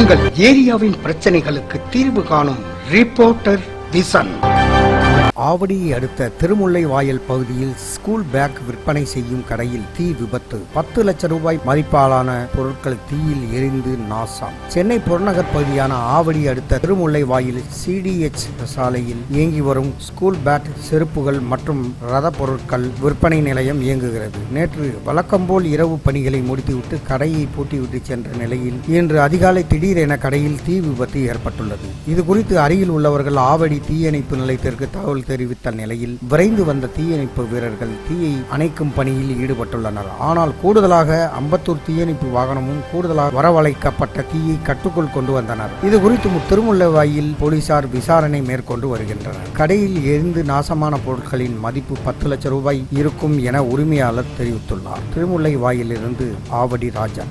உங்கள் ஏரியாவின் பிரச்சனைகளுக்கு தீர்வு காணும் ரிப்போர்ட்டர் விசன். ஆவடியை அடுத்த திருமுல்லை வாயல் பகுதியில் ஸ்கூல் பேக் விற்பனை செய்யும் கடையில் தீ விபத்து. 10 லட்சம் ரூபாய் மதிப்பாலான பொருட்கள் தீயில் எரிந்து நாசம். சென்னை புறநகர் பகுதியான ஆவடி அடுத்த திருமுல்லை வாயில் CDH சாலையில் இயங்கி வரும் ஸ்கூல் பேக், செருப்புகள் மற்றும் ரத பொருட்கள் விற்பனை நிலையம் இயங்குகிறது. நேற்று வழக்கம்போல் இரவு பணிகளை முடித்துவிட்டு கடையை பூட்டிவிட்டு சென்ற நிலையில் இன்று அதிகாலை திடீரென கடையில் தீ விபத்து ஏற்பட்டுள்ளது. இதுகுறித்து அருகில் உள்ளவர்கள் ஆவடி தீயணைப்பு நிலையத்திற்கு தகவல் தெரிவித்த நிலையில் விரைந்து வந்த தீயணைப்பு வீரர்கள் தீயை அணைக்கும் பணியில் ஈடுபட்டுள்ளனர். ஆனால் கூடுதலாக அம்பத்தூர் தீயணைப்பு வாகனமும் கூடுதலாக வரவழைக்கப்பட்ட தீயை கட்டுக்குள் கொண்டு வந்தனர். இது குறித்து திருமுல்லை வாயில் போலீசார் விசாரணை மேற்கொண்டு வருகின்றனர். கடையில் எரிந்து நாசமான பொருட்களின் மதிப்பு 10 லட்சம் ரூபாய் இருக்கும் என உரிமையாளர் தெரிவித்துள்ளார். திருமுல்லை வாயிலிருந்து ஆவடி ராஜா.